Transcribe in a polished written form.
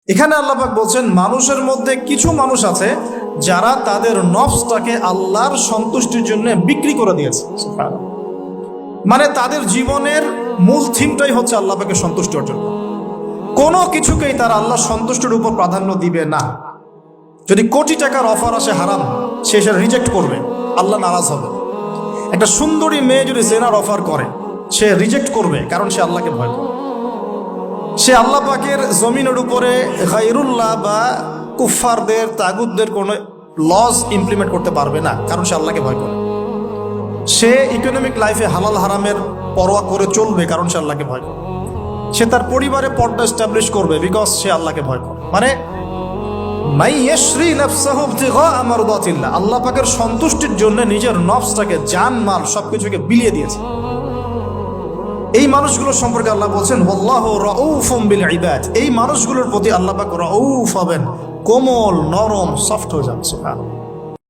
এখানে আল্লাহ পাক বলছেন মানুষের মধ্যে কিছু মানুষ আছে যারা তাদের নফসটাকে আল্লাহর সন্তুষ্টির জন্য বিক্রি করে দিয়েছে। মানে তাদের জীবনের মূল থিমটাই হচ্ছে আল্লাহ পাকের সন্তুষ্টি অর্জন করা। কোনো কিছুকেই তারা আল্লাহর সন্তুষ্টির উপর প্রাধান্য দিবে না। যদি কোটি টাকার অফার আসে হারাম, সে সেটা রিজেক্ট করবে, আল্লাহ নারাজ হবে। একটা সুন্দরী মেয়ে যদি জেনার অফার করে, সে রিজেক্ট করবে, কারণ সে আল্লাহকে ভয় করে। সে আল্লাহ পাকের জমিনের উপরে গায়রুল্লাহ বা কুফফারদের তাগুতদের কোনো লজ ইমপ্লিমেন্ট করতে পারবে না, কারণ সে আল্লাহকে ভয় করে। সে ইকোনমিক লাইফে হালাল হারামের পরোয়া করে চলবে, কারণ সে আল্লাহকে ভয় করে। সে তার পরিবারে পর্দা এস্টাবলিশ করবে, বিকজ সে আল্লাহকে ভয় করে। মানে আল্লাহ পাকের সন্তুষ্টির জন্য নিজের নফসটাকে, জান মাল সবকিছুকে বিলিয়ে দিয়েছে। এই মানুষগুলোর সম্পর্কে আল্লাহ বলছেন ওয়াল্লাহু রাউফুম বিল ইবাদ। এই মানুষগুলোর প্রতি আল্লাহ পাক রাউফ হবেন, কোমল নরম সফট হয়ে যান। সুবহানাল্লাহ।